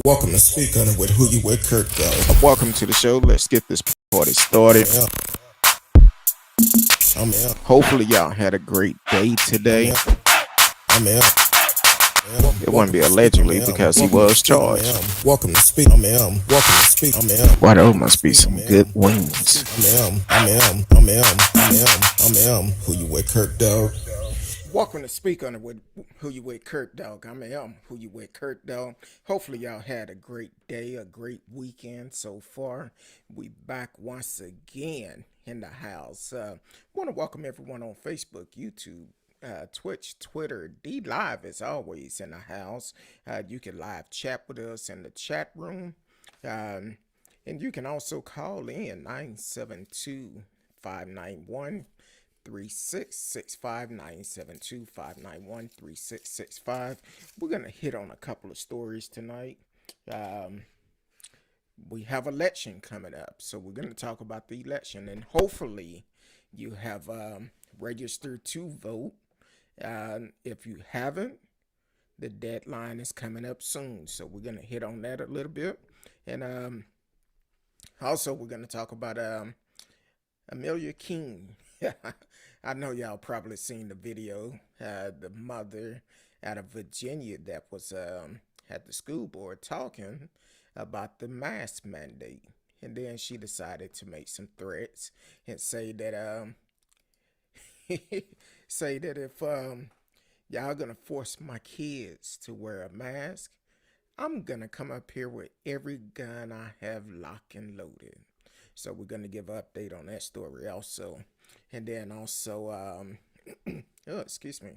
Welcome to Speak On It with Who You With Kirk, though. Welcome to the show. Let's get this party started. I'm out. Hopefully, y'all had a great day today. I'm out. It wouldn't be allegedly because he was charged. Welcome to Speak. I'm out. Welcome to Speak. I'm out. Why, those must be some good wings. I'm out. Who You With Kirk, dog. Welcome to Speak On It with Who You With Kurt Dog. I'm Who You With Kurt Dog. Hopefully y'all had a great day, a great weekend so far. We back once again in the house. Want to welcome everyone on Facebook, YouTube, Twitch, Twitter, D Live as always in the house. You can live chat with us in the chat room. And you can also call in 972 591 3665 972 591 3665. We're going to hit on a couple of stories tonight. We have election coming up, so we're going to talk about the election, and hopefully you have registered to vote. If you haven't, the deadline is coming up soon, so we're going to hit on that a little bit. And also we're going to talk about Amelia King. I know y'all probably seen the video, the mother out of Virginia that was at the school board talking about the mask mandate. And then she decided to make some threats and say that say that if y'all gonna force my kids to wear a mask, I'm gonna come up here with every gun I have locked and loaded. So we're gonna give an update on that story also. And then also, oh, excuse me,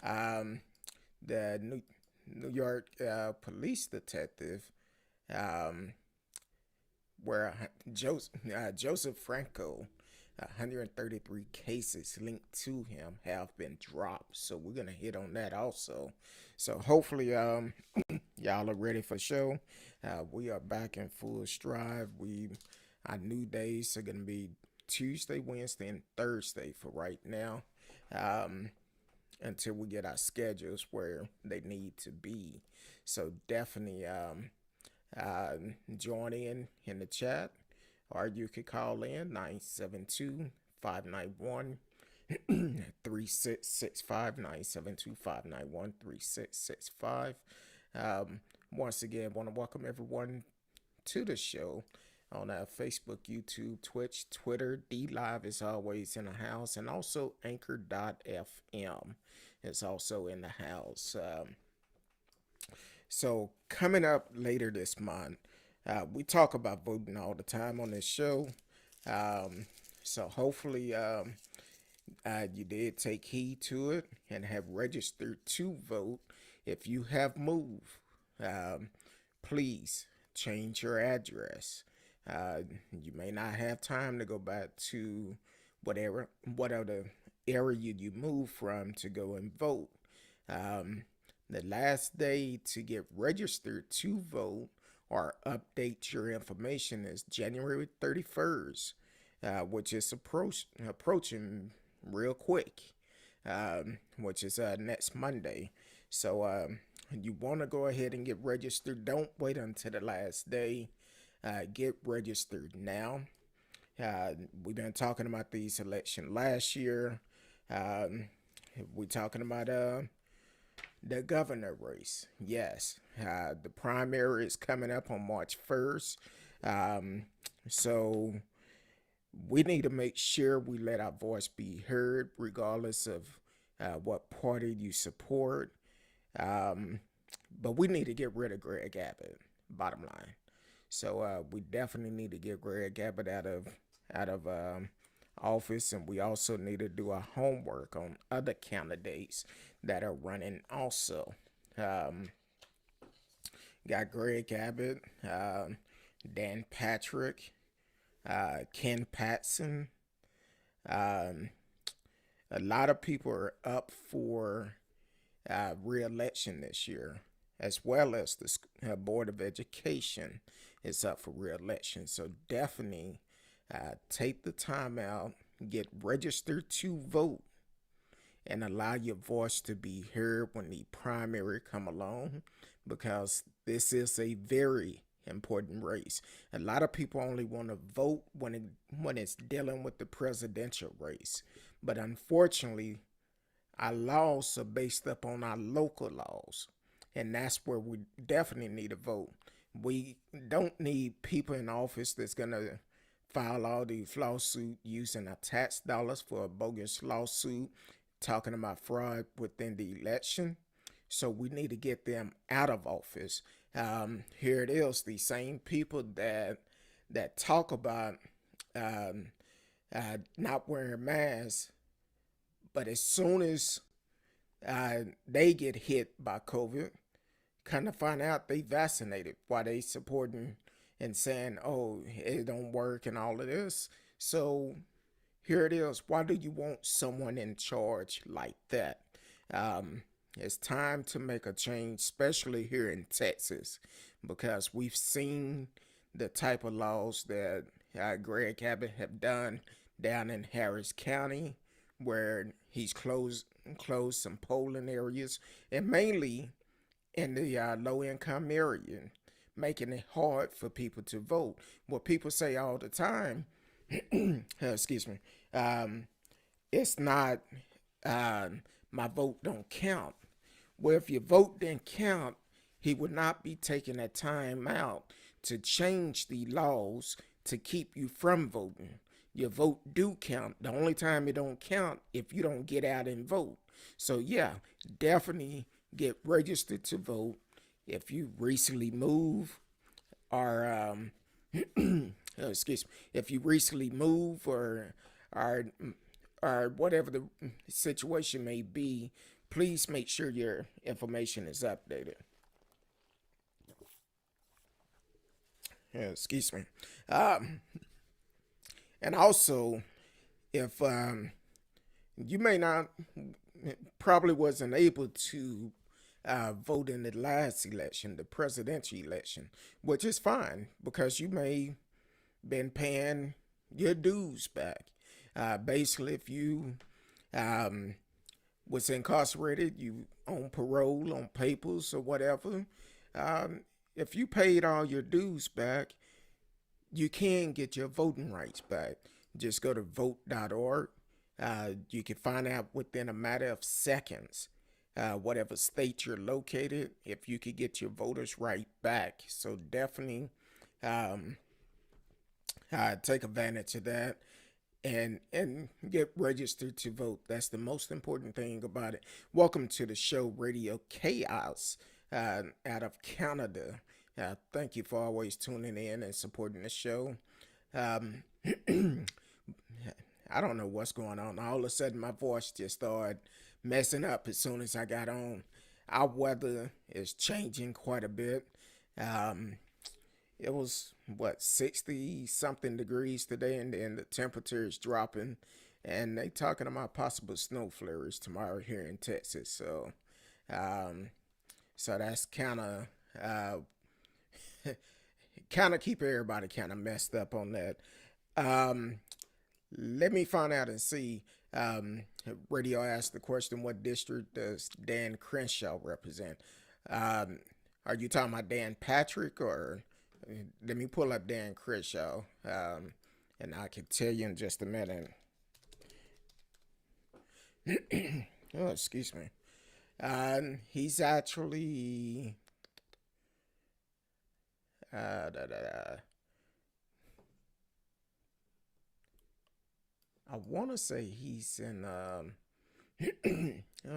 the New York police detective, where Joseph Franco, 133 cases linked to him have been dropped. So we're gonna hit on that also. So hopefully, y'all are ready for show. We are back in full stride. Our new days are gonna be Tuesday, Wednesday, and Thursday for right now, until we get our schedules where they need to be. So definitely join in the chat, or you could call in 972 591 3665 972 591 3665. Once again, want to welcome everyone to the show on Facebook, YouTube, Twitch, Twitter. D Live is always in the house, and also Anchor.fm is also in the house. So coming up later this month, we talk about voting all the time on this show. So hopefully you did take heed to it and have registered to vote. If you have moved, please change your address. You may not have time to go back to whatever area you move from to go and vote. The last day to get registered to vote or update your information is January 31st, which is approaching real quick, which is next Monday. So you want to go ahead and get registered. Don't wait until the last day. Get registered now. We've been talking about these elections last year. We're talking about the governor race. Yes, the primary is coming up on March 1st. So we need to make sure we let our voice be heard, regardless of what party you support. But we need to get rid of Greg Abbott, bottom line. So we definitely need to get Greg Abbott out of office, and we also need to do our homework on other candidates that are running also. Got Greg Abbott, Dan Patrick, Ken Patson. A lot of people are up for re-election this year, as well as the Board of Education is up for re-election. So definitely take the time out, get registered to vote, and allow your voice to be heard when the primary come along, because This is a very important race. A lot of people only want to vote when it's dealing with the presidential race, but unfortunately, our laws are based up on our local laws, and that's where we definitely need to vote. We don't need people in office that's gonna file all these lawsuits using our tax dollars for a bogus lawsuit, talking about fraud within the election. So we need to get them out of office. Here it is, the same people that talk about um, not wearing masks, but as soon as they get hit by COVID, kind of find out they vaccinated. Why they supporting and saying, "Oh, it don't work" and all of this. So here it is. Why do you want someone in charge like that? It's time to make a change, especially here in Texas, because we've seen the type of laws that Greg Abbott have done down in Harris County, where he's closed some polling areas, and mainly in the low income area, making it hard for people to vote. What people say all the time, excuse me, it's not my vote don't count. Well, if your vote didn't count, he would not be taking that time out to change the laws to keep you from voting. Your vote do count. The only time it don't count if you don't get out and vote. So yeah, definitely get registered to vote. If you recently moved or excuse me, if you recently move or or whatever the situation may be, please make sure your information is updated. Excuse me. Um, and also, if you may not, probably wasn't able to vote in the last election, the presidential election, which is fine because you may been paying your dues back. Basically, if you um, was incarcerated, you on parole, on papers or whatever, um, if you paid all your dues back, you can get your voting rights back. Just go to vote.org. You can find out within a matter of seconds, whatever state you're located, if you could get your voters right back. So definitely um, take advantage of that and get registered to vote. That's the most important thing about it. Welcome to the show, Radio Chaos, out of Canada. Thank you for always tuning in and supporting the show. Um, I don't know what's going on. All of a sudden, my voice just started messing up as soon as I got on. Our weather is changing quite a bit. Um, it was, what, 60 something degrees today, and then the temperature is dropping. And they talking about possible snow flurries tomorrow here in Texas. Um, so that's kind of keep everybody kind of messed up on that. Um, Let me find out and see. Radio asked the question, what district does Dan Crenshaw represent? Um, are you talking about Dan Patrick, or let me pull up Dan Crenshaw, and I can tell you in just a minute. Oh, excuse me. He's actually da, da, da. I want to say he's in. Oh,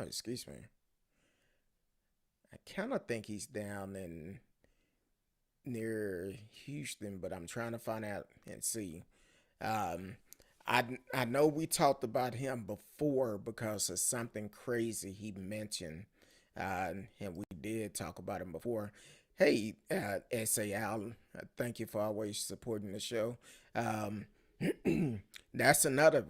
excuse me. I kind of think he's down in near Houston, but I'm trying to find out and see. Um, I know we talked about him before because of something crazy he mentioned, and we did talk about him before. Hey, S.A. Allen, thank you for always supporting the show. Um, that's another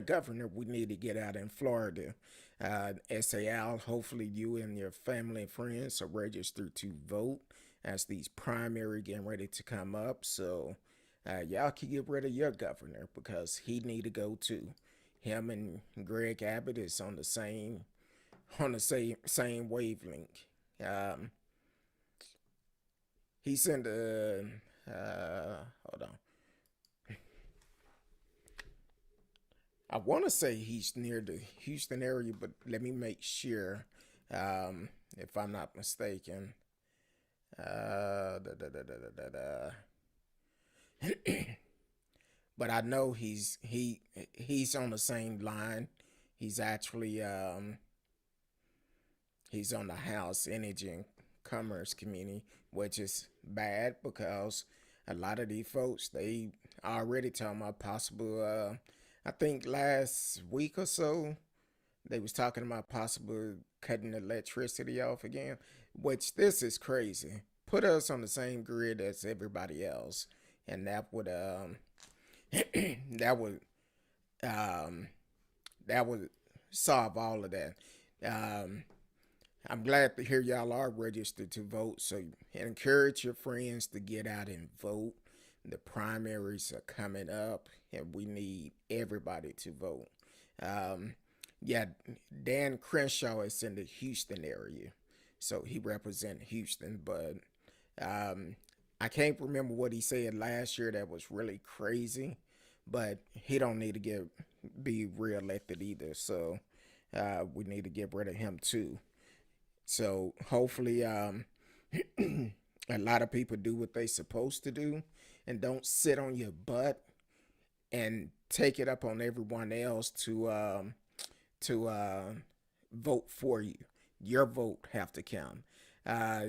governor we need to get out in Florida. S.A. Al, hopefully you and your family and friends are registered to vote as these primary getting ready to come up. So y'all can get rid of your governor because he need to go too. Him and Greg Abbott is on the same wavelength. Um, He's in the hold on. I want to say he's near the Houston area, but let me make sure. If I'm not mistaken. Da, da, da, da, da, da, da. But I know he's on the same line. He's actually he's on the House Energy and Commerce Committee, which is bad because a lot of these folks they already talking about possible. I think last week or so they was talking about possible cutting electricity off again, which this is crazy. Put us on the same grid as everybody else, and that would that would um that would solve all of that. Um, I'm glad to hear y'all are registered to vote. So encourage your friends to get out and vote. The primaries are coming up, and we need everybody to vote. Um, yeah, Dan Crenshaw is in the Houston area, so he represents Houston. But um, I can't remember what he said last year that was really crazy. But he don't need to be reelected either. So we need to get rid of him too. So hopefully, a lot of people do what they supposed to do and don't sit on your butt and take it up on everyone else to vote for you. Your vote have to count. Uh,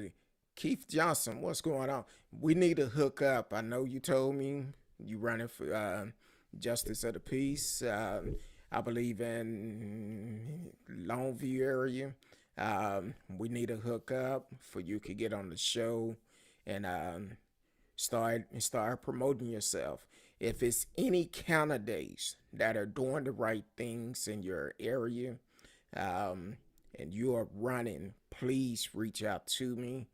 Keith Johnson, what's going on? We need to hook up. I know you told me you running for justice of the peace. I believe in Longview area. We need to hook up for you could get on the show and start promoting yourself. If it's any candidates that are doing the right things in your area, and you are running, please reach out to me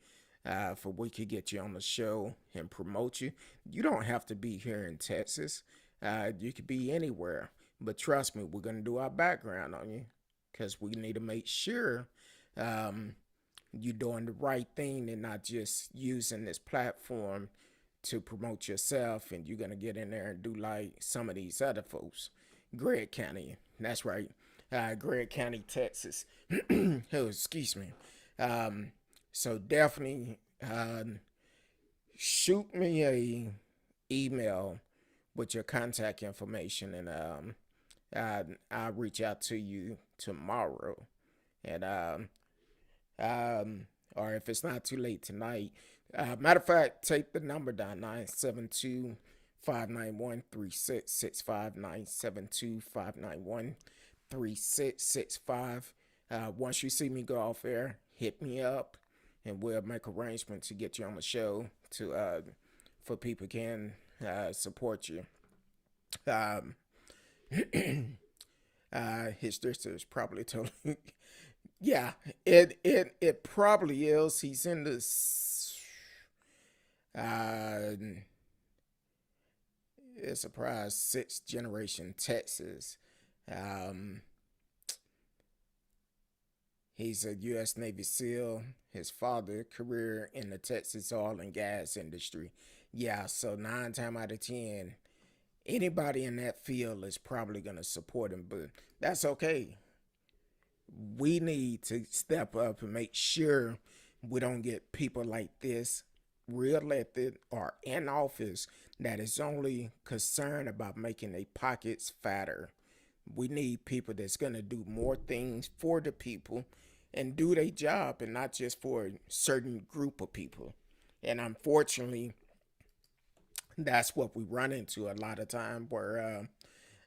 for we could get you on the show and promote you. You don't have to be here in Texas. You could be anywhere. But trust me, we're going to do our background on you because we need to make sure you're doing the right thing and not just using this platform to promote yourself and you're going to get in there and do like some of these other folks. Gregg County, that's right. Gregg County, Texas. Oh, excuse me. So definitely shoot me a email with your contact information and I'll reach out to you tomorrow. And or if it's not too late tonight. Matter of fact, take the number down 972 591 3665 972 591 3665. Once you see me go off air, hit me up and we'll make arrangements to get you on the show to for people can support you. Um, his sister is probably totally yeah, it probably is. He's in this it's surprise sixth generation Texas. Um he's a US Navy SEAL. His father career in the Texas oil and gas industry. Yeah, so 9 times out of 10, anybody in that field is probably gonna support him, but that's okay. We need to step up and make sure we don't get people like this reelected or in office that is only concerned about making their pockets fatter. We need people that's going to do more things for the people and do their job and not just for a certain group of people. And unfortunately, that's what we run into a lot of time where a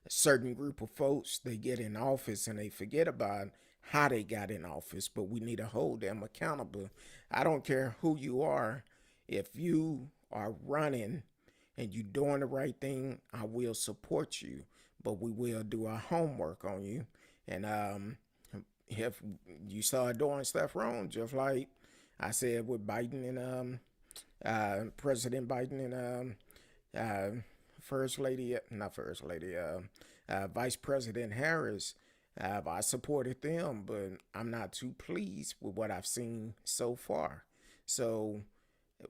certain group of folks they get in office and they forget about how they got in office, but we need to hold them accountable. I don't care who you are. If you are running and you doing the right thing, I will support you, but we will do our homework on you. And if you start doing stuff wrong, just like I said with Biden and President Biden and First Lady, not First Lady, Vice President Harris, I supported them, but I'm not too pleased with what I've seen so far. So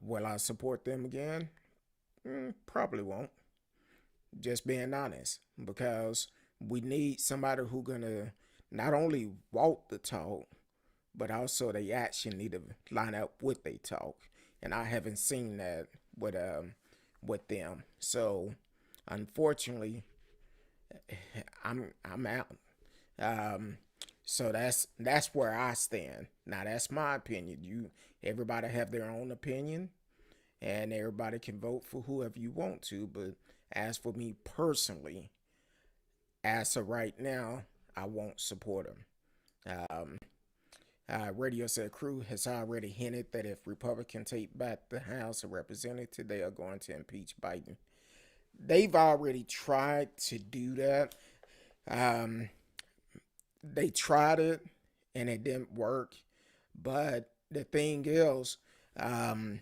Will I support them again? Probably won't. Just being honest, because we need somebody who gonna not only walk the talk, but also the action need to line up with they talk. And I haven't seen that with them. So unfortunately, I'm out. Um, so that's where I stand. Now that's my opinion. Everybody have their own opinion, and everybody can vote for whoever you want to. But as for me personally, as of right now, I won't support them. Radio said Crew has already hinted that if Republicans take back the House of Representatives, they are going to impeach Biden. They've already tried to do that. Um, they tried it and it didn't work. But the thing is, um,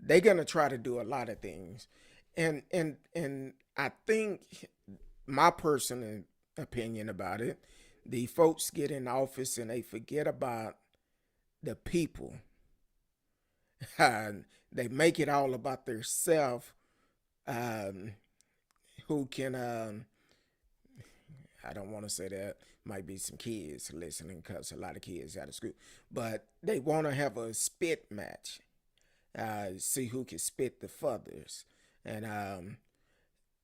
they're gonna try to do a lot of things, and I think my personal opinion about it, the folks get in office and they forget about the people. They make it all about their self. Um, who can I don't want to say that. Might be some kids listening because a lot of kids out of school, but they want to have a spit match. See who can spit the feathers, and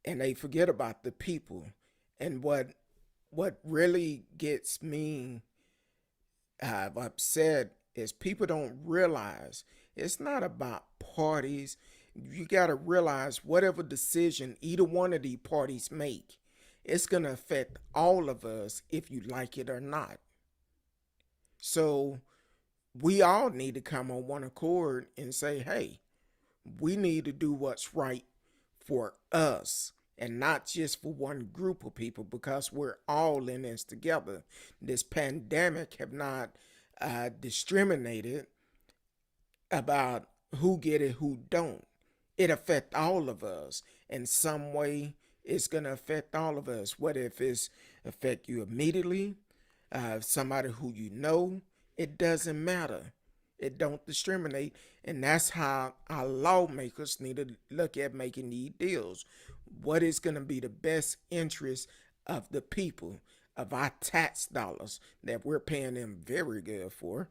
they forget about the people. And what really gets me upset is people don't realize it's not about parties. You got to realize whatever decision either one of these parties make, it's going to affect all of us if you like it or not. So we all need to come on one accord and say, hey, we need to do what's right for us and not just for one group of people, because we're all in this together. This pandemic have not discriminated about who get it, who don't. It affect all of us in some way. It's gonna affect all of us. What if it's affect you immediately? Somebody who you know, it doesn't matter. It don't discriminate, and that's how our lawmakers need to look at making these deals. What is going to be the best interest of the people, of our tax dollars that we're paying them very good for?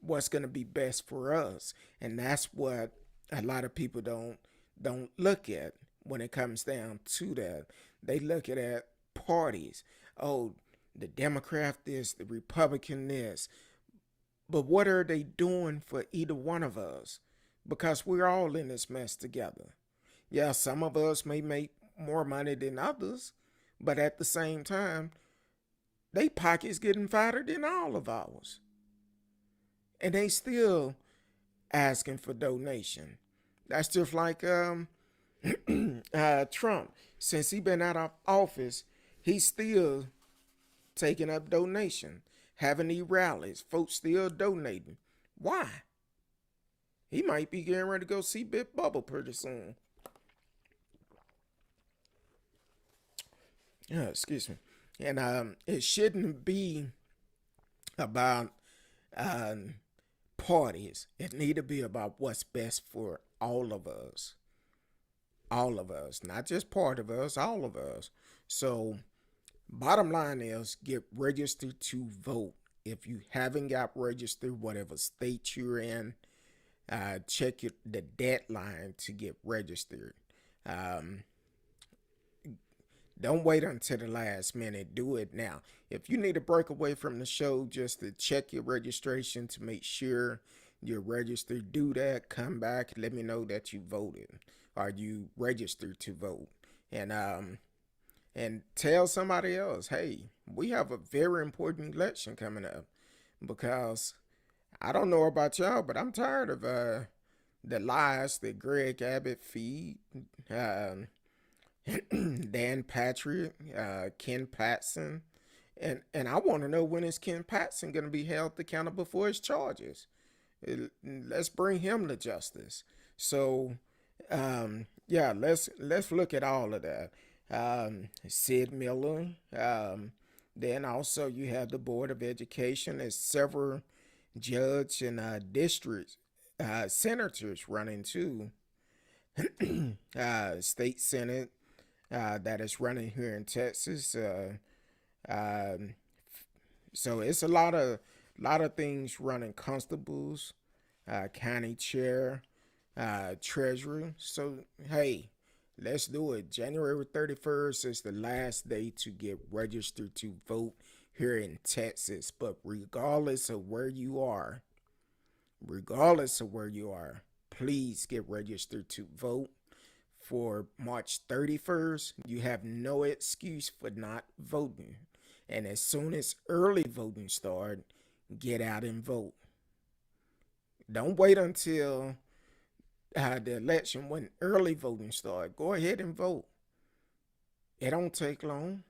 What's going to be best for us, and that's what a lot of people don't look at when it comes down to that. They look at parties. Oh, the Democrat this, the Republican this. But what are they doing for either one of us? Because we're all in this mess together. Yeah, some of us may make more money than others, but at the same time, they pockets getting fatter than all of ours. And they still asking for donation. That's just like Trump. Since he been out of office, he's still taking up donation, having these rallies, folks still donating. Why? He might be getting ready to go see Big Bubble pretty soon. Yeah, excuse me. And it shouldn't be about um, parties. It need to be about what's best for all of us. All of us, not just part of us, all of us. So bottom line is get registered to vote. If you haven't got registered, whatever state you're in, check the deadline to get registered. Um, don't wait until the last minute. Do it now. If you need to break away from the show just to check your registration to make sure you're registered, do that. Come back. Let me know that you voted or you registered to vote. And tell somebody else, hey, we have a very important election coming up, because I don't know about y'all, but I'm tired of the lies that Greg Abbott feed, Dan Patrick, Ken Patson, and I want to know, when is Ken Patson going to be held accountable for his charges? Let's bring him to justice. So, yeah, let's look at all of that. Sid Miller. Then also you have the Board of Education. There's several judge and district senators running too. State Senate that is running here in Texas. Um, so it's a lot of things running. Constables, county chair, treasurer. So hey, let's do it. January 31st is the last day to get registered to vote here in Texas. But regardless of where you are, please get registered to vote for March 31st. You have no excuse for not voting. And as soon as early voting start, get out and vote. Don't wait until the election when early voting start. Go ahead and vote. It don't take long.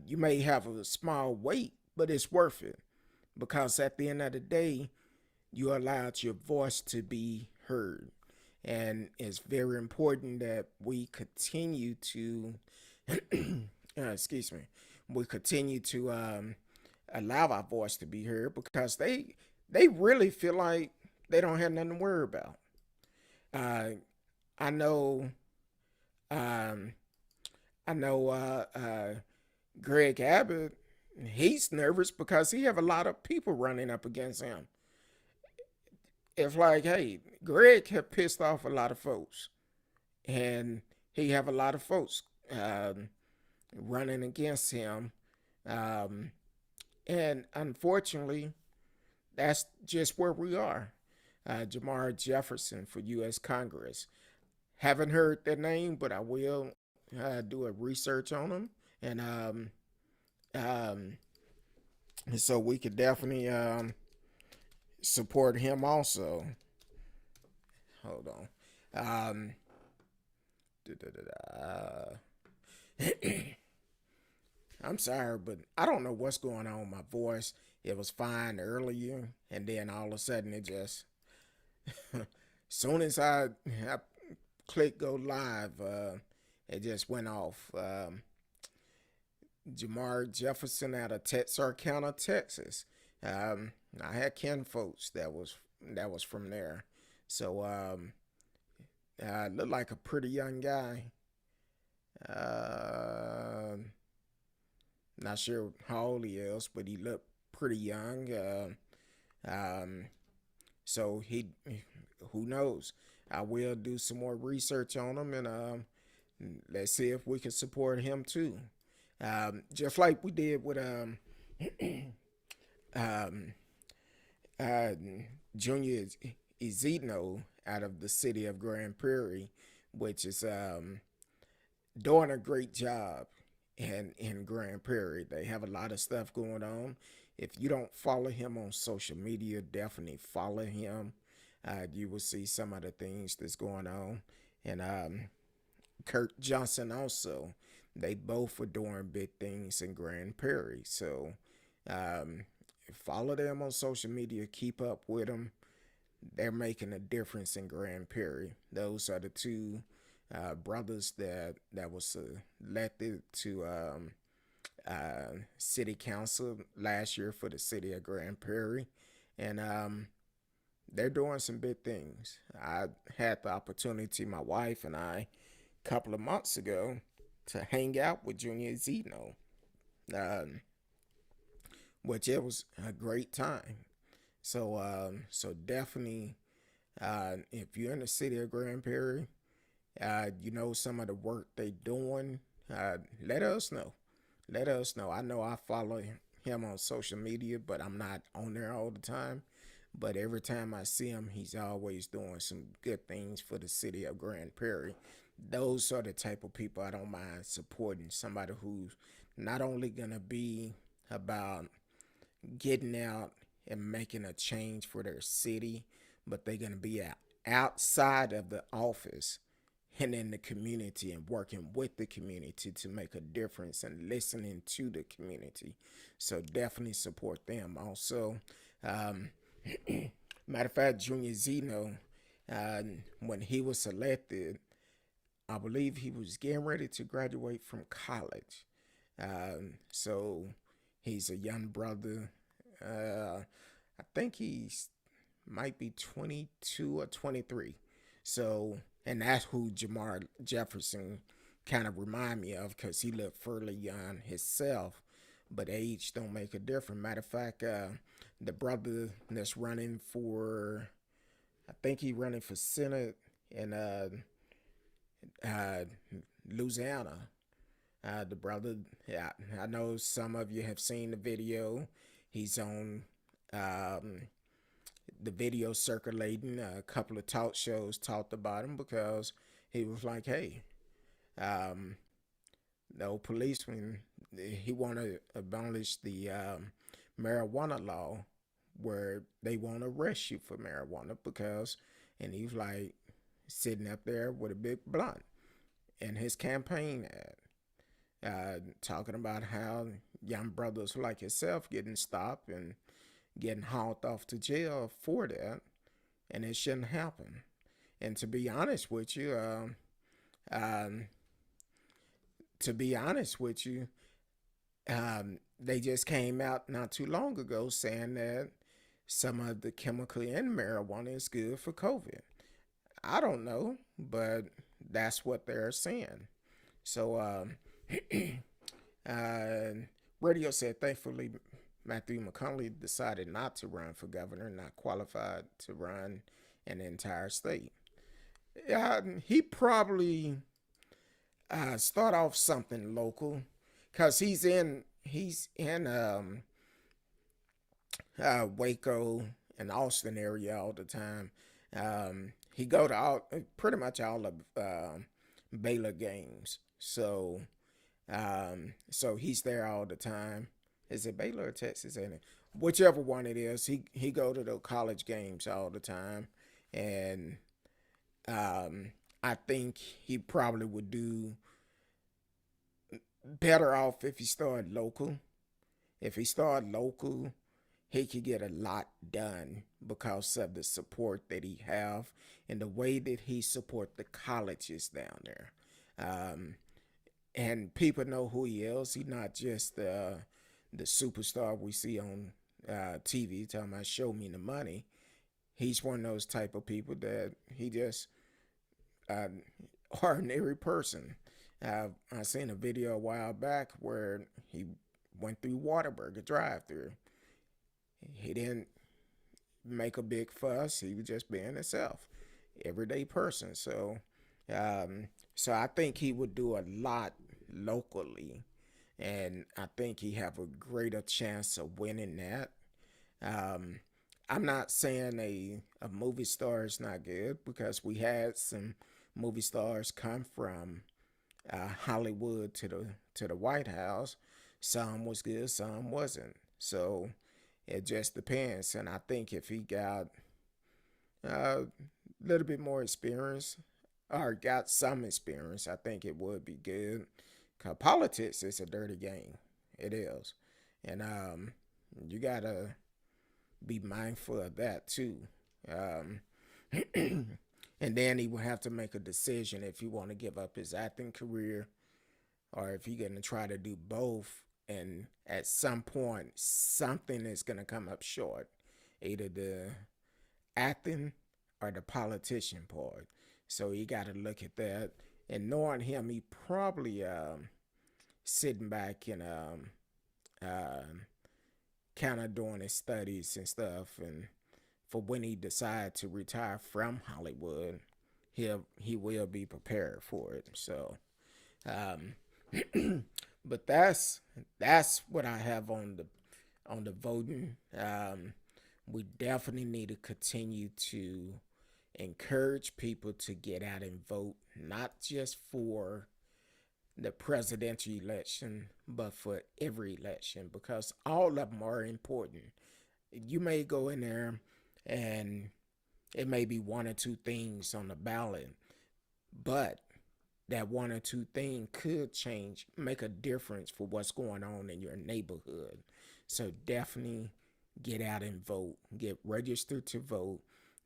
You may have a small wait, but it's worth it because at the end of the day, you allowed your voice to be heard. And it's very important that we continue to, excuse me, we continue to allow our voice to be heard because they really feel like they don't have nothing to worry about. Uh, I know, um, I know, Greg Abbott. He's nervous because he have a lot of people running up against him. It's like, hey, Greg have pissed off a lot of folks, and he have a lot of folks running against him, um, and unfortunately, that's just where we are. Jamar Jefferson for U.S. Congress. Haven't heard that name, but I will do a research on him, and um, so we could definitely support him also. Hold on. I'm sorry, but I don't know what's going on with my voice. It was fine earlier, and then all of a sudden it just, soon as I click go live, it just went off. Jamar Jefferson out of Texarkana, Texas. I had kin folks that was from there, so looked like a pretty young guy. Uh, Not sure how old he is, but he looked pretty young. Um, so who knows? I will do some more research on him, and let's see if we can support him too. Just like we did with um, uh, Junior Ezino out of the city of Grand Prairie, which is doing a great job in Grand Prairie. They have a lot of stuff going on. If you don't follow him on social media, definitely follow him. You will see some of the things that's going on. And Kurt Johnson also. They both are doing big things in Grand Prairie. So um, follow them on social media. Keep up with them. They're making a difference in Grand Prairie. Those are the two brothers that was elected to city council last year for the city of Grand Prairie, and they're doing some big things. I had the opportunity, my wife and I, a couple of months ago, to hang out with Junior Zeno, um, which it was a great time. So definitely, if you're in the city of Grand Prairie, you know some of the work they doing. Let us know. Let us know. I know I follow him on social media, but I'm not on there all the time. But every time I see him, he's always doing some good things for the city of Grand Prairie. Those are the type of people I don't mind supporting. Somebody who's not only gonna be about getting out and making a change for their city, but they're gonna be outside of the office and in the community and working with the community to make a difference and listening to the community. So definitely support them. Also, um, matter of fact, Junior Zeno, uh, when he was selected, I believe he was getting ready to graduate from college. So he's a young brother. I think he's might be 22 or 23. So, and that's who Jamar Jefferson kind of remind me of because he looked fairly young himself, but age don't make a difference. Matter of fact, the brother that's running for, I think he running for Senate in uh, Louisiana. The brother, yeah, I know some of you have seen the video. He's on um, the video circulating. A couple of talk shows talked about him because he was like, "Hey, um, no policeman." He want to abolish the marijuana law, where they won't arrest you for marijuana because, and he's like sitting up there with a big blunt in his campaign ad. Talking about how young brothers like yourself getting stopped and getting hauled off to jail for that, and it shouldn't happen. And to be honest with you, um, to be honest with you, they just came out not too long ago saying that some of the chemical in marijuana is good for COVID. I don't know, but that's what they're saying. So, uh, radio said, thankfully, Matthew McConaughey decided not to run for governor, not qualified to run an entire state. He probably start off something local, cause he's in Waco and Austin area all the time. He go to pretty much all of Baylor games, so he's there all the time. Is it Baylor or Texas? Ain't it? Whichever one it is, he go to the college games all the time, and I think he probably would do better off if he started local. If he started local, he could get a lot done because of the support that he have and the way that he support the colleges down there. Um, and people know who he is. He's not just the superstar we see on TV talking about show me the money. He's one of those type of people that he just uh, ordinary person. I seen a video a while back where he went through Whataburger drive-through. He didn't make a big fuss. He was just being himself, everyday person. So I think he would do a lot locally, and I think he have a greater chance of winning that. Um, I'm not saying a movie star is not good because we had some movie stars come from Hollywood to the White House. Some was good, some wasn't. So it just depends. And I think if he got a little bit more experience or got some experience, I think it would be good. Cause politics is a dirty game. It is, and you gotta be mindful of that too. Um, and then he will have to make a decision if he want to give up his acting career or if he's going to try to do both. And at some point, something is going to come up short, either the acting or the politician part. So you got to look at that. And knowing him, he probably sitting back and kind of doing his studies and stuff. And for when he decides to retire from Hollywood, he will be prepared for it. So, um, but that's what I have on the voting. We definitely need to continue to encourage people to get out and vote, not just for the presidential election, but for every election, because all of them are important. You may go in there and it may be one or two things on the ballot, but that one or two thing could change, make a difference for what's going on in your neighborhood. So definitely get out and vote. Get registered to vote.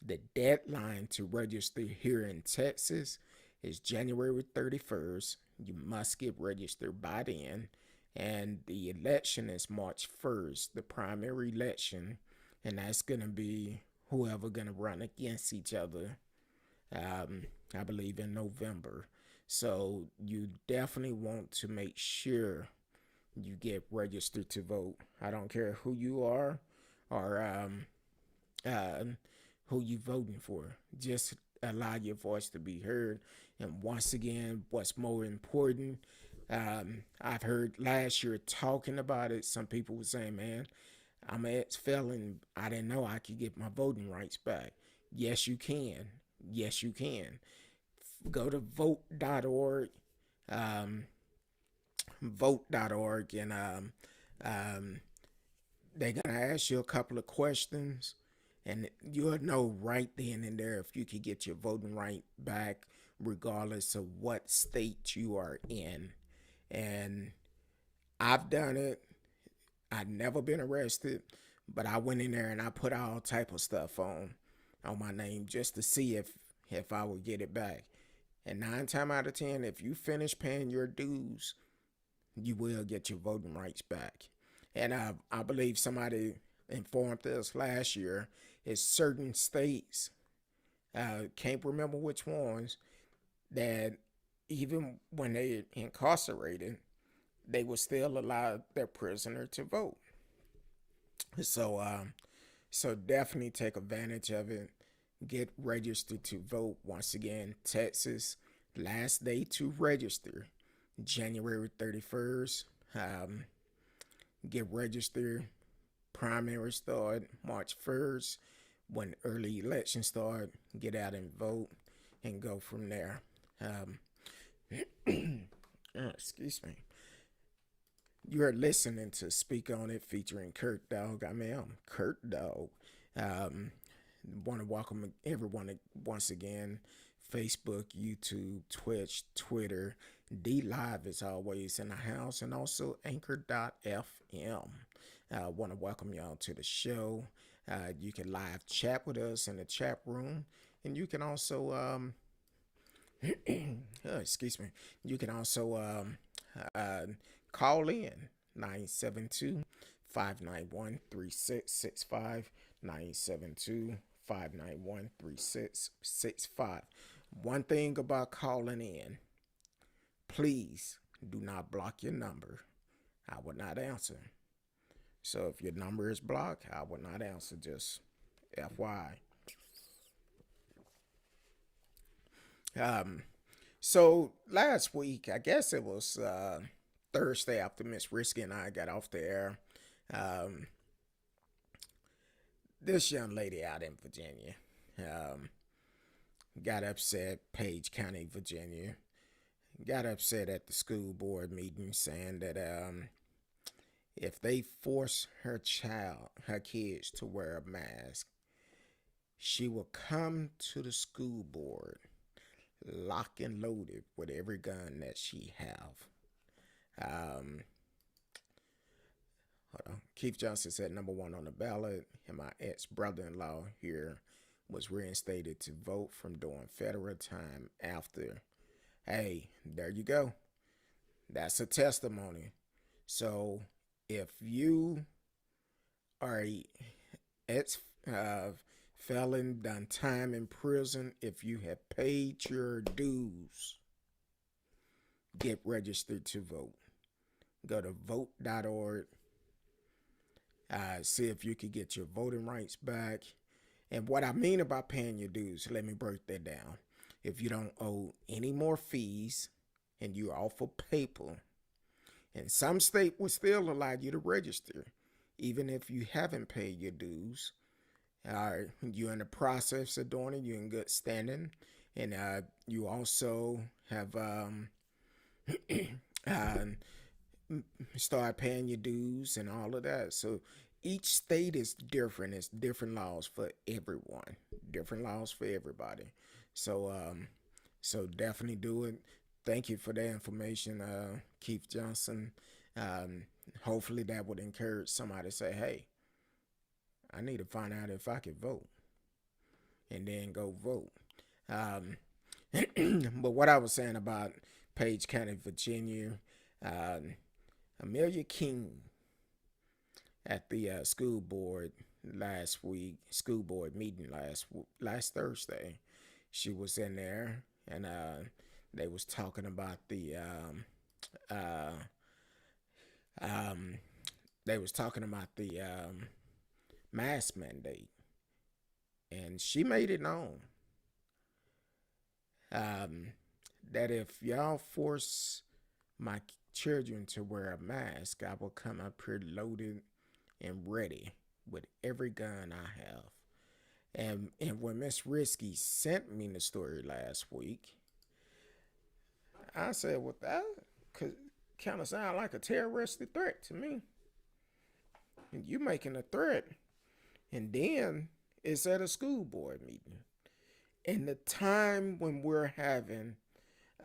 The deadline to register here in Texas is January 31st. You must get registered by then. And the election is March 1st, the primary election. And that's going to be whoever gonna run against each other. I believe in November. So you definitely want to make sure you get registered to vote. I don't care who you are or uh, who you voting for. Just allow your voice to be heard. And once again, what's more important, I've heard last year talking about it. Some people were saying, man, I'm an ex-felon. I didn't know I could get my voting rights back. Yes, you can. Yes, you can. Go to vote.org, um, vote.org, and um, they're going to ask you a couple of questions, and you'll know right then and there if you could get your voting right back, regardless of what state you are in. And I've done it. I've never been arrested, but I went in there and I put all type of stuff on my name just to see if I would get it back. And 9 times out of 10, if you finish paying your dues, you will get your voting rights back. And I believe somebody informed us last year is certain states, can't remember which ones, that even when they incarcerated, they will still allow their prisoner to vote. So so definitely take advantage of it. Get registered to vote. Once again, Texas, last day to register, January 31st. Get registered. Primary start March 1st. When early elections start, get out and vote and go from there. Excuse me. You're listening to Speak On It featuring Kurt Dog. I'm Kurt Dog. Want to welcome everyone once again. Facebook, YouTube, Twitch, Twitter. D Live is always in the house, and also Anchor.fm. Want to welcome y'all to the show. You can live chat with us in the chat room, and you can also excuse me. You can also call in 972-591-3665. 972-591-3665. One thing about calling in, please do not block your number. I will not answer. So if your number is blocked, I will not answer. Just FYI. So last week, I guess it was Thursday after Miss Risky and I got off the air. This young lady out in Virginia got upset, Page County, Virginia, got upset at the school board meeting saying that if they force her kids to wear a mask, she will come to the school board locked and loaded with every gun that she have. Hold on. Keith Johnson said #1 on the ballot, and my ex-brother-in-law here was reinstated to vote from doing federal time after. Hey, there you go. That's a testimony. So if you are a ex-felon, done time in prison, if you have paid your dues, get registered to vote. Go to vote.org. See if you can get your voting rights back. And what I mean about paying your dues, let me break that down. If you don't owe any more fees and you're off of paper, and some state will still allow you to register, even if you haven't paid your dues. You're in the process of doing it, you're in good standing, and you also have start paying your dues and all of that. So each state is different. It's different laws for everyone, different laws for everybody. So so definitely do it. Thank you for that information, Keith Johnson. Hopefully that would encourage somebody to say, hey, I need to find out if I can vote, and then go vote. But what I was saying about Page County, Virginia, Amelia King at the school board last week, school board meeting last Thursday. She was in there, and they was talking about uh, um, the mask mandate, and she made it known um, that if y'all force my children to wear a mask, I will come up here loaded and ready with every gun I have. And when Miss Risky sent me the story last week, I said, well, that could kind of sound like a terroristic threat to me. And you making a threat, and then it's at a school board meeting. And the time when we're having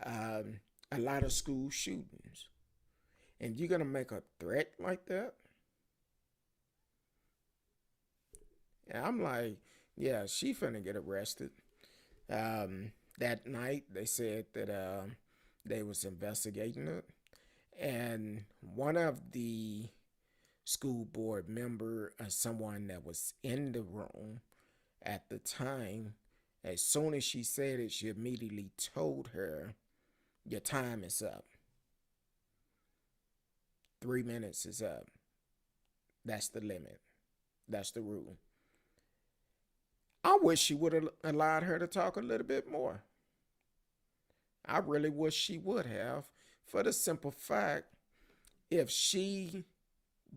a lot of school shootings, and you're gonna make a threat like that? And I'm like, yeah, she finna get arrested. That night, they said that they was investigating it, and one of the school board member, someone that was in the room at the time, as soon as she said it, she immediately told her, "Your time is up. 3 minutes is up. That's the limit. That's the rule." I wish she would have allowed her to talk a little bit more. I really wish she would have, for the simple fact, if she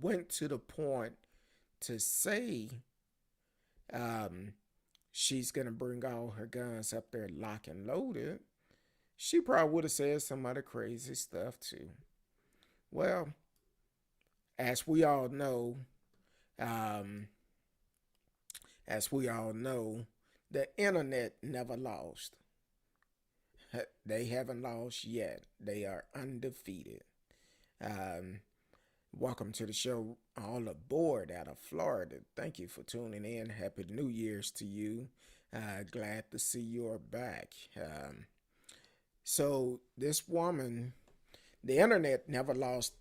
went to the point to say um, she's going to bring all her guns up there lock and loaded, she probably would have said some other crazy stuff too. Well, as we all know, um, the internet never lost. They haven't lost yet. They are undefeated. Um, Welcome to the show, all aboard out of Florida. Thank you for tuning in. Happy New Year's to you. Glad to see you're back. So this woman, the internet never lost.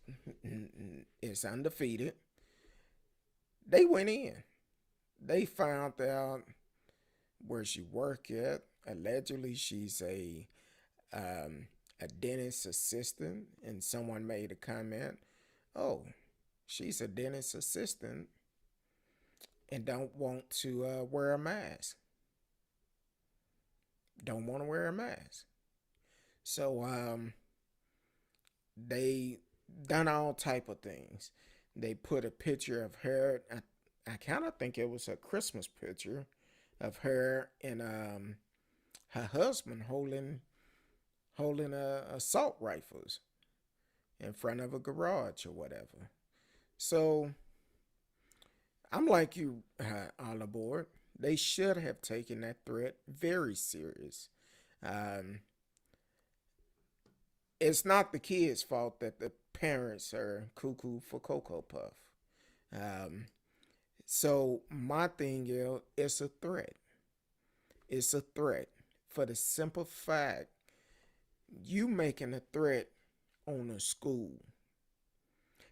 It's undefeated. They went in. They found out where she worked at. Allegedly, she's a dentist assistant, and someone made a comment, "Oh, she's a dentist assistant and don't want to wear a mask. Don't want to wear a mask." So they done all type of things. They put a picture of her. I kind of think it was a Christmas picture of her and her husband holding assault rifles in front of a garage or whatever. So I'm like you, all aboard. They should have taken that threat very serious. Um, it's not the kids' fault that the parents are cuckoo for Cocoa Puff. Um, so my thing is, it's a threat. It's a threat for the simple fact you making a threat on a school.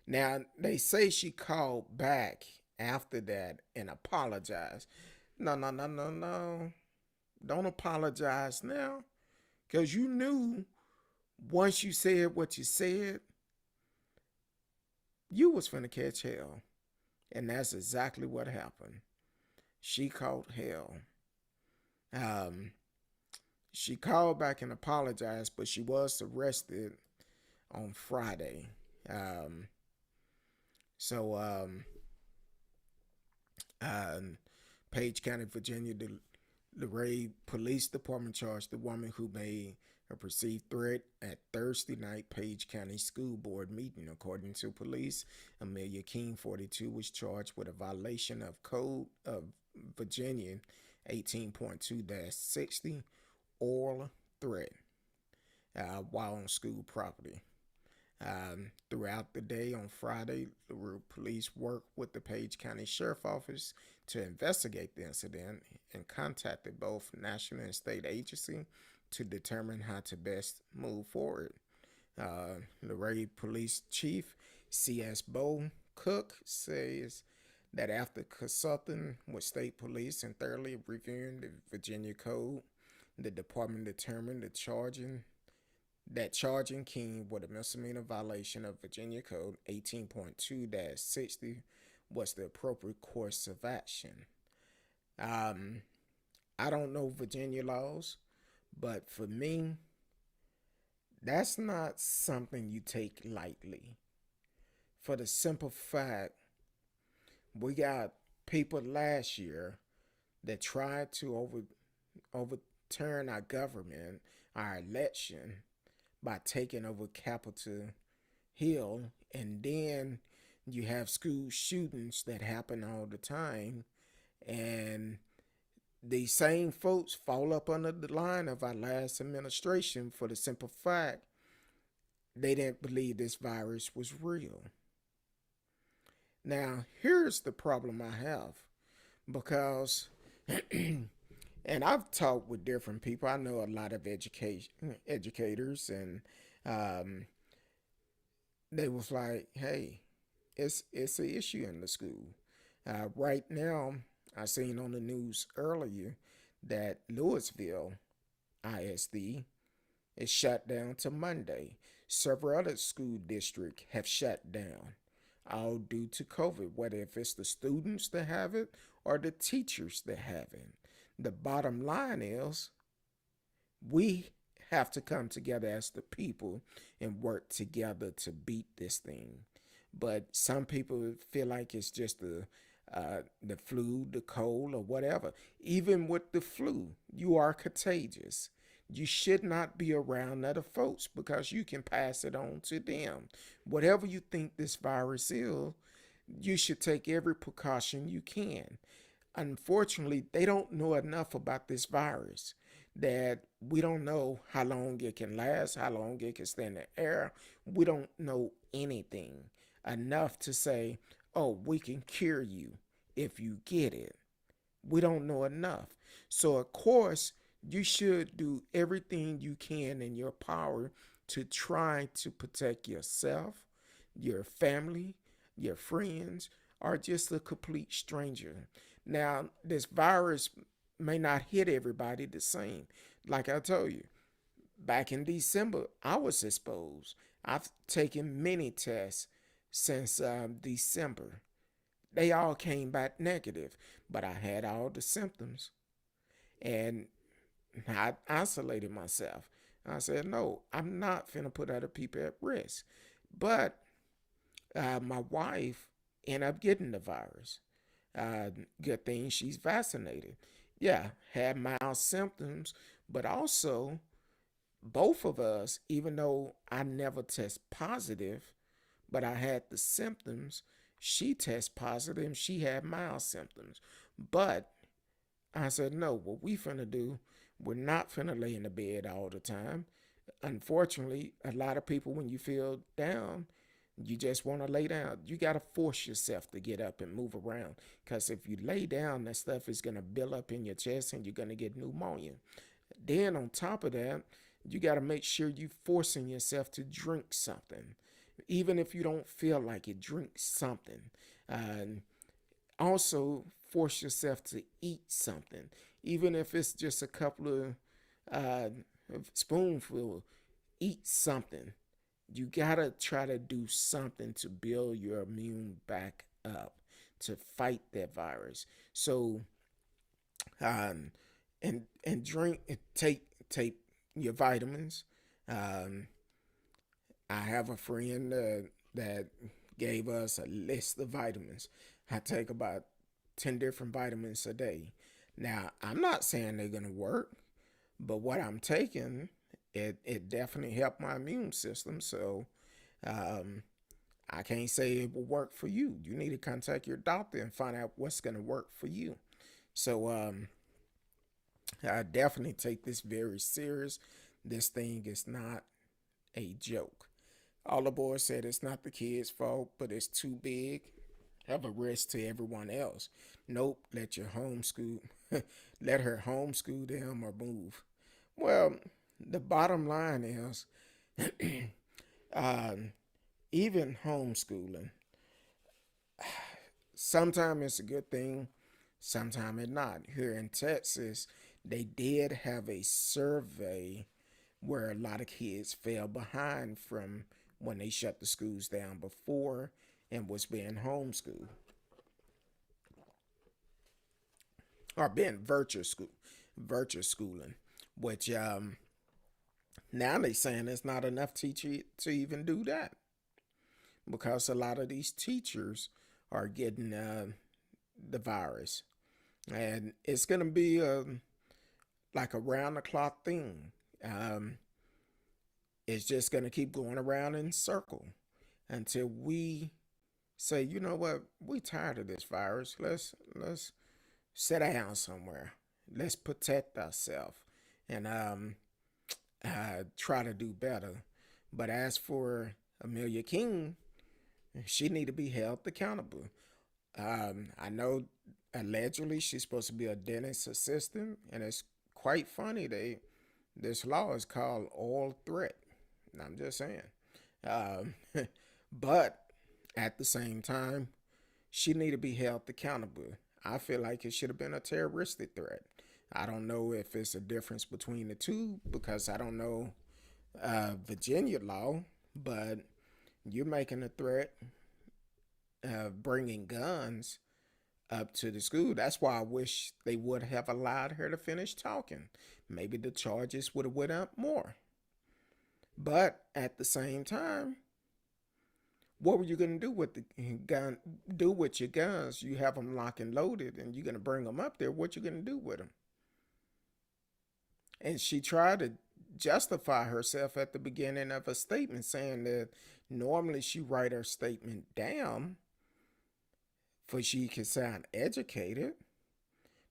Now, they say she called back after that and apologized. No, no, no, no, no. Don't apologize now. Because you knew once you said what you said, you was finna catch hell. And that's exactly what happened. She caught hell. Um, she called back and apologized, but she was arrested on Friday. Um, so, Page County, Virginia, the Luray Police Department charged the woman who made a perceived threat at Thursday night Page County School Board meeting. According to police, Amelia King, 42, was charged with a violation of Code of Virginia 18.2-60, oral threat, while on school property. Throughout the day on Friday, the police worked with the Page County Sheriff Office to investigate the incident and contacted both national and state agencies to determine how to best move forward. Luray Police Chief C.S. Bo Cook says that after consulting with state police and thoroughly reviewing the Virginia Code, the department determined charging King with a misdemeanor violation of Virginia Code 18.2-60 was the appropriate course of action. Um, I don't know Virginia laws, but for me, that's not something you take lightly. For the simple fact, we got people last year that tried to overturn our government, our election, by taking over Capitol Hill, and then you have school shootings that happen all the time, and these same folks fall up under the line of our last administration for the simple fact they didn't believe this virus was real. Now, here's the problem I have because, and I've talked with different people. I know a lot of educators, and um, they was like, "Hey, it's an issue in the school right now." I seen on the news earlier that Louisville ISD is shut down to Monday. Several other school districts have shut down, all due to COVID, whether if it's the students that have it or the teachers that have it. The bottom line is we have to come together as the people and work together to beat this thing. But some people feel like it's just the flu, the cold, or whatever. Even with the flu, you are contagious. You should not be around other folks because you can pass it on to them. Whatever you think this virus is, you should take every precaution you can. Unfortunately, they don't know enough about this virus that we don't know how long it can last, how long it can stay in the air. We don't know anything enough to say, oh, we can cure you if you get it. We don't know enough. So, of course, you should do everything you can in your power to try to protect yourself, your family, your friends, or just a complete stranger. Now, this virus may not hit everybody the same. Like I told you, back in December, I was exposed. I've taken many tests since December. They all came back negative, but I had all the symptoms. And I isolated myself. I said, no, I'm not finna put other people at risk. But my wife ended up getting the virus. Good thing she's vaccinated. Yeah, had mild symptoms, but also both of us, even though I never test positive, but I had the symptoms, she test positive and she had mild symptoms. But I said, no, what we finna do, we're not finna lay in the bed all the time. Unfortunately, a lot of people, when you feel down, you just want to lay down. You got to force yourself to get up and move around. Because if you lay down, that stuff is going to build up in your chest and you're going to get pneumonia. Then on top of that, you got to make sure you're forcing yourself to drink something. Even if you don't feel like it, drink something. Also, force yourself to eat something. Even if it's just a couple of spoonful, eat something. You gotta try to do something to build your immune back up to fight that virus. So, and drink and take your vitamins. Um, I have a friend that gave us a list of vitamins. I take about 10 different vitamins a day. Now, I'm not saying they're gonna work, but what I'm taking, it definitely helped my immune system. So um, I can't say it will work for you. You need to contact your doctor and find out what's going to work for you. So I definitely take this very serious. This thing is not a joke. All the boys said it's not the kids' fault, but it's too big of a risk to everyone else. Nope, let your homeschool, let her homeschool them or move. Well, the bottom line is, um, even homeschooling, sometimes it's a good thing, sometimes it's not. Here in Texas, they did have a survey where a lot of kids fell behind from when they shut the schools down before and was being homeschooled or being virtual schooling, which now they saying it's not enough teacher to even do that because a lot of these teachers are getting the virus, and it's gonna be like a round the clock thing. Um, it's just gonna keep going around in circle until we say, you know what, we tired of this virus. Let's sit down somewhere. Let's protect ourselves and try to do better. But as for Amelia King, she need to be held accountable. I know allegedly she's supposed to be a dentist assistant, and it's quite funny this law is called oral threat. I'm just saying. Um, but at the same time, she need to be held accountable. I feel like it should have been a terroristic threat. I don't know if it's a difference between the two because I don't know Virginia law, but you're making a threat of bringing guns up to the school. That's why I wish they would have allowed her to finish talking. Maybe the charges would have went up more. But at the same time, what were you gonna do with the gun? Do with your guns? You have them locked and loaded, and you're gonna bring them up there. What you gonna do with them? And she tried to justify herself at the beginning of a statement, saying that normally she write her statement down for she could sound educated,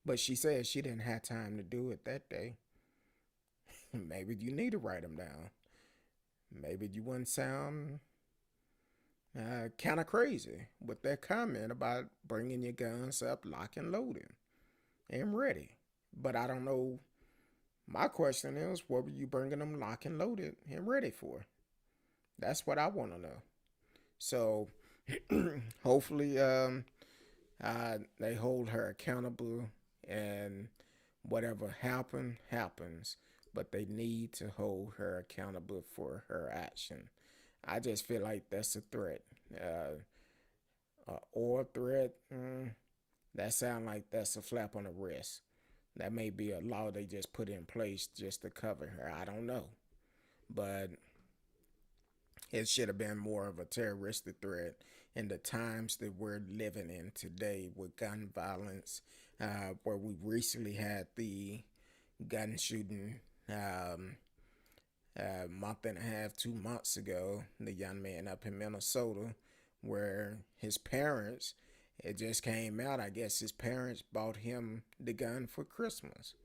but she said she didn't have time to do it that day. Maybe you need to write them down. Maybe you wouldn't sound kind of crazy with that comment about bringing your guns up, lock and loading, and ready. But I don't know. My question is, what were you bringing them lock and loaded and ready for? That's what I want to know. So hopefully, they hold her accountable, and whatever happens. But they need to hold her accountable for her action. I just feel like that's a threat, or threat. That sound like that's a flap on the wrist. That may be a law they just put in place just to cover her. I don't know, but it should have been more of a terroristic threat in the times that we're living in today with gun violence, where we recently had the gun shooting a month and a half, 2 months ago, the young man up in Minnesota, where his parents, it just came out, I guess his parents bought him the gun for Christmas.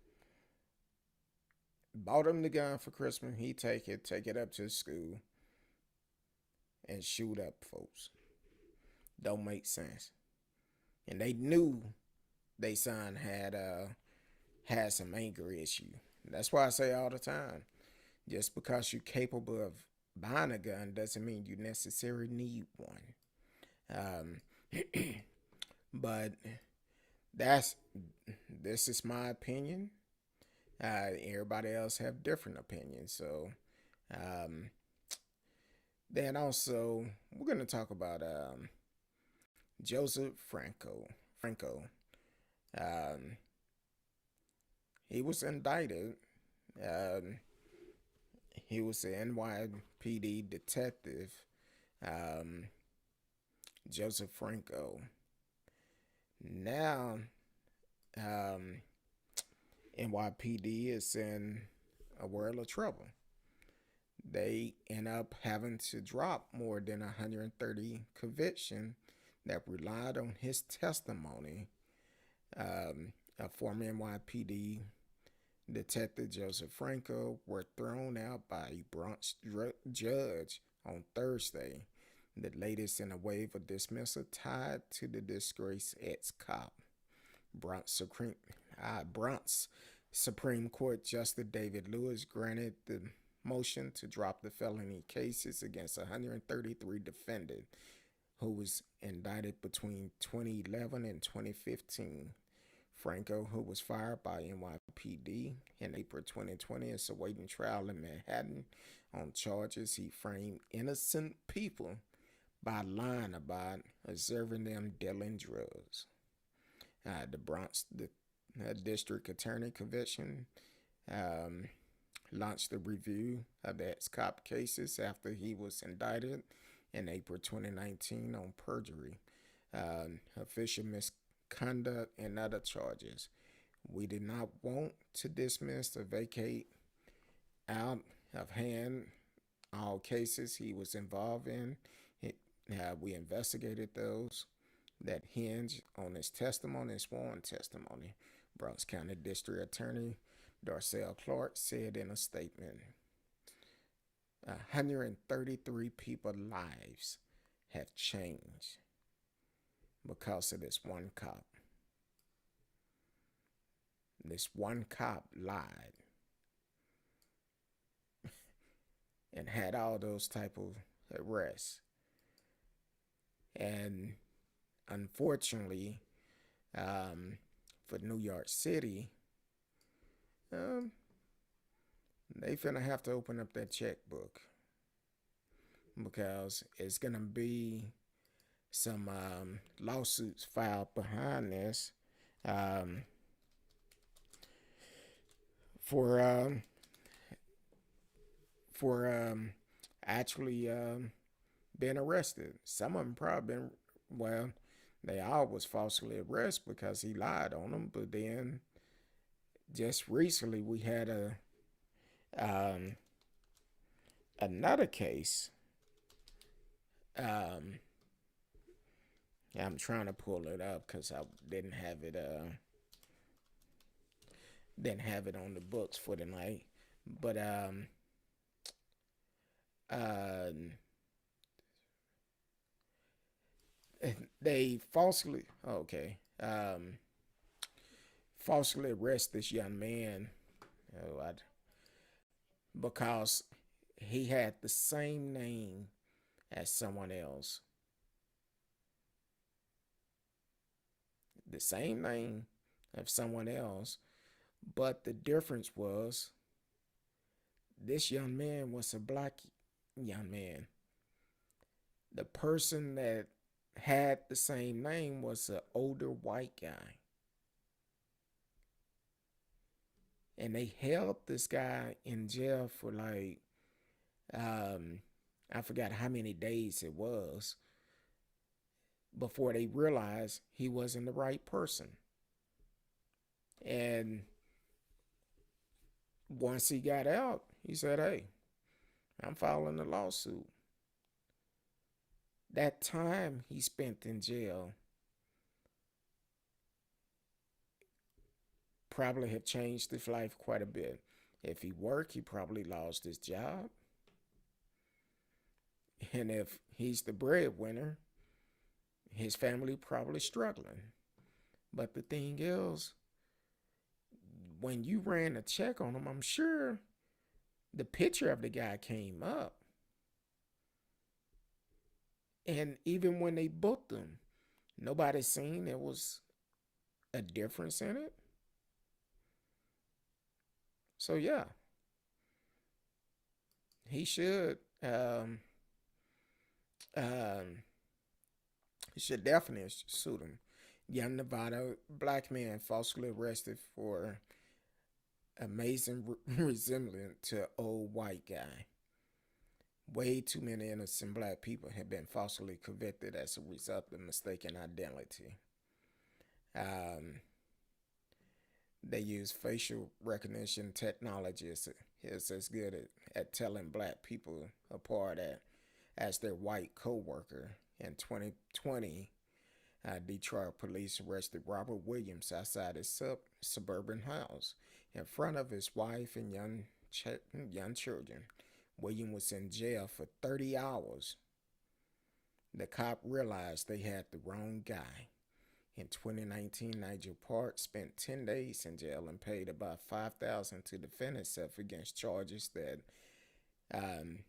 Bought him the gun for Christmas. He take it up to school and shoot up folks. Don't make sense. And they knew they son had some anger issue. That's why I say all the time, just because you're capable of buying a gun doesn't mean you necessarily need one. Um, but that's this is my opinion. Everybody else have different opinions. So um, then also we're gonna talk about Joseph Franco. Um, he was indicted. Um, he was an NYPD detective, um, Joseph Franco. Now, um, NYPD is in a world of trouble. They end up having to drop more than 130 convictions that relied on his testimony. A former NYPD Detective Joseph Franco were thrown out by a Bronx judge on Thursday, the latest in a wave of dismissal tied to the disgraced ex-cop. Bronx Supreme Court Justice David Lewis granted the motion to drop the felony cases against 133 defendants, who was indicted between 2011 and 2015. Franco, who was fired by NYPD in April 2020, is awaiting trial in Manhattan on charges he framed innocent people by lying about observing them dealing drugs. The Bronx District Attorney Convention um, launched a review of the ex-cop cases after he was indicted in April 2019 on perjury, official misconduct, and other charges. We did not want to dismiss or vacate out of hand all cases he was involved in. We investigated those that hinge on his testimony and sworn testimony, Bronx County District Attorney Darcel Clark said in a statement. 133 people's lives have changed because of this one cop. This one cop lied and had all those type of arrests. And unfortunately, for New York City, they finna have to open up that checkbook because it's gonna be some lawsuits filed behind this for actually been arrested. Some of them probably been, well, they all was falsely arrested because he lied on them. But then just recently we had another case. I'm trying to pull it up because I didn't have it on the books for tonight. But they falsely arrest this young man because he had the same name as someone else. The same name of someone else, but the difference was this young man was a black young man. The person that had the same name was an older white guy. And they held this guy in jail for like, I forgot how many days it was, before they realized he wasn't the right person. And once he got out, he said, hey, I'm filing a lawsuit. That time he spent in jail probably have changed his life quite a bit. If he worked, he probably lost his job. And if he's the breadwinner, his family probably struggling. But the thing is, when you ran a check on him, I'm sure the picture of the guy came up. And even when they booked him, nobody seen there was a difference in it. So yeah, he should definitely sue him. Young Nevada black man falsely arrested for amazing resemblance to old white guy. Way too many innocent black people have been falsely convicted as a result of mistaken identity. They use facial recognition technology is as good at telling black people apart as their white co-worker. In 2020, Detroit police arrested Robert Williams outside his suburban house in front of his wife and young children. William was in jail for 30 hours. The cop realized they had the wrong guy. In 2019, Nigel Park spent 10 days in jail and paid about $5,000 to defend himself against charges that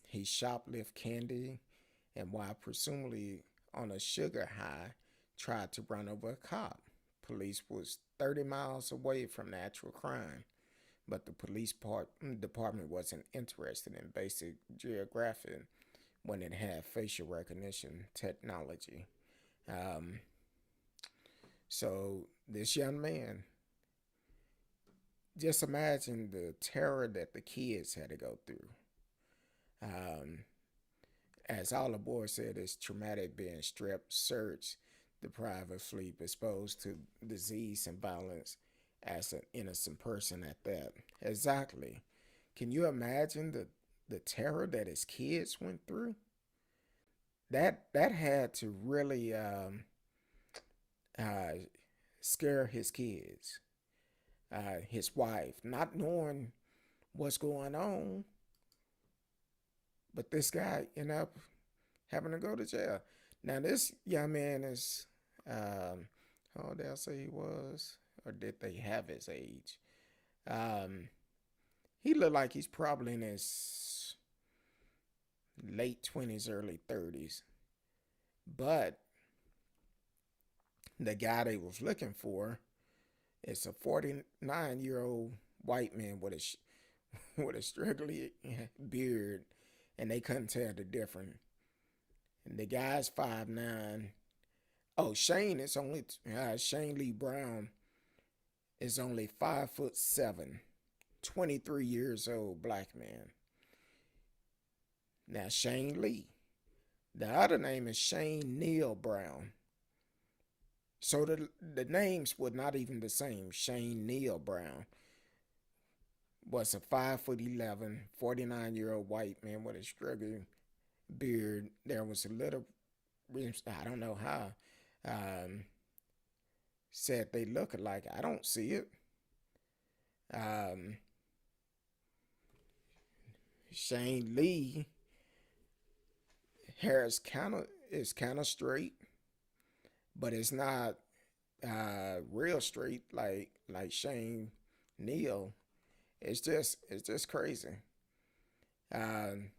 he shoplifted candy and while presumably on a sugar high tried to run over a cop. Police was 30 miles away from the actual crime, but the department wasn't interested in basic geography when it had facial recognition technology. Um, so this young man, just imagine the terror that the kids had to go through. Um, as all the boys said, it's traumatic being stripped, searched, deprived of sleep, exposed to disease and violence as an innocent person at that. Exactly. Can you imagine the terror that his kids went through? That had to really uh, scare his kids, his wife, not knowing what's going on. But this guy ended up having to go to jail. Now this young man is, how old did I say he was, or did they have his age? Um, he looked like he's probably in his late 20s, early 30s. But the guy they was looking for is a 49-year-old white man with a with a straggly beard, and they couldn't tell the difference. And the guy's 5'9". Oh, Shane Lee Brown is only 5'7", 23 years old black man. Now Shane Lee. The other name is Shane Neil Brown. So the names were not even the same. Shane Neil Brown was a 5'11", 49-year-old white man with a struggling beard. There was a little, I don't know how, said they look alike. I don't see it. Shane Lee hair is kind of straight, but it's not real straight like Shane Neil. It's just crazy. Um,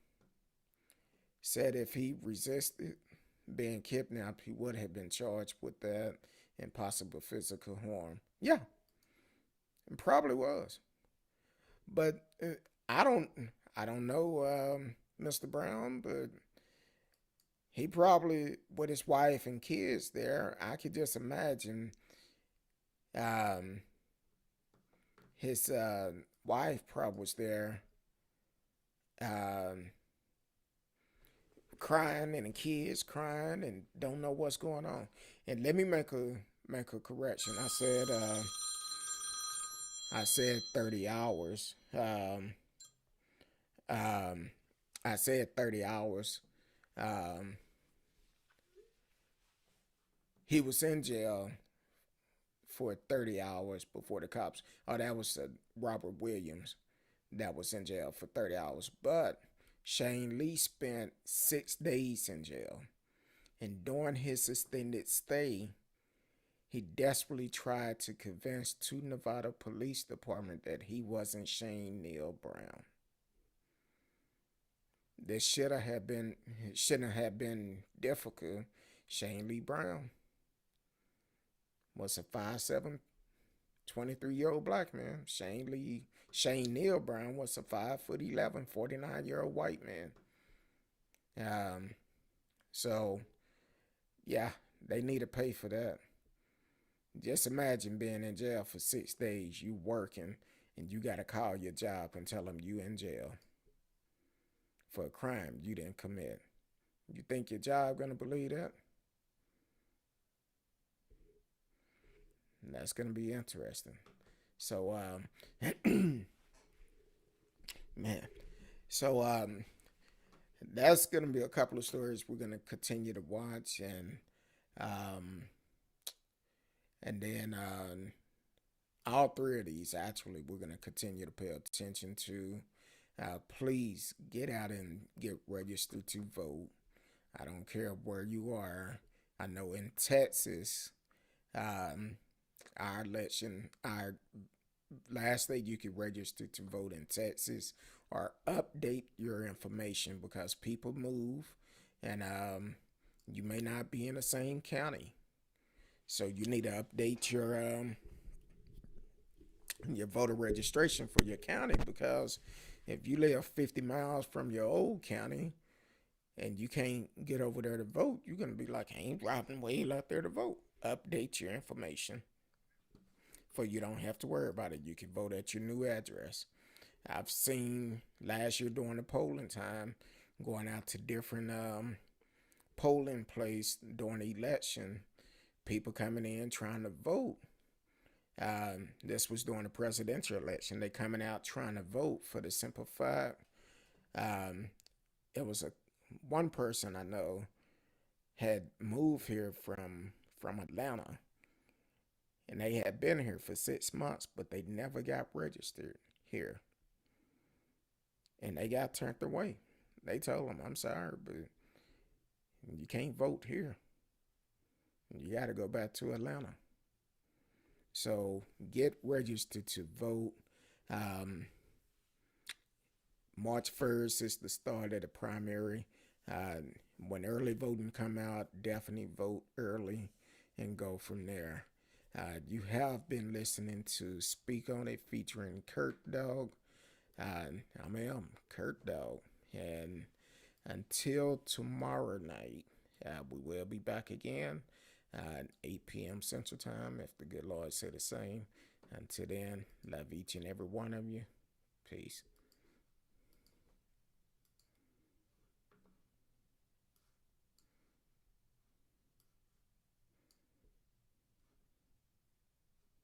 Said if he resisted being kidnapped, he would have been charged with that and possible physical harm. Yeah, it probably was. But I don't I don't know Mr. Brown, but he probably with his wife and kids there. I could just imagine um, his wife probably was there um, crying and the kids crying and don't know what's going on. And let me make a correction. I said 30 hours. Um, I said 30 hours. Um, he was in jail for 30 hours before the cops. Oh, that was Robert Williams that was in jail for 30 hours. But Shane Lee spent 6 days in jail. And during his extended stay, he desperately tried to convince two Nevada Police Department that he wasn't Shane Neil Brown. This shouldn't have been difficult. Shane Lee Brown was a 5'7", 23-year-old black man. Shane Neil Brown was a 5'11", 49-year-old white man. Um, so yeah, they need to pay for that. Just imagine being in jail for 6 days, you working, and you gotta call your job and tell them you in jail for a crime you didn't commit. You think your job gonna believe that? That's gonna be interesting. So man, so that's gonna be a couple of stories we're gonna continue to watch, um, and then all three of these actually we're gonna continue to pay attention to. Please get out and get registered to vote. I don't care where you are. I know in Texas, um, our last day you can register to vote in Texas or update your information because people move, and You may not be in the same county, so you need to update your voter registration for your county, because if you live 50 miles from your old county and you can't get over there to vote, you're going to be like, I ain't driving way out there to vote. Update your information for you don't have to worry about it. You can vote at your new address. I've seen last year during the polling time, going out to different polling place during the election, people coming in trying to vote. This was during the presidential election. They coming out trying to vote for the simple fact. It was one person I know had moved here from Atlanta, and they had been here for 6 months, but they never got registered here, and they got turned away. They told them, I'm sorry, but you can't vote here. You got to go back to Atlanta. So get registered to vote. March 1st is the start of the primary. When early voting come out, definitely vote early and go from there. You have been listening to Speak On It featuring Kurt Dog. I'm Kurt Dog. And until tomorrow night, we will be back again at 8 p.m. Central Time, if the good Lord say the same. Until then, love each and every one of you. Peace.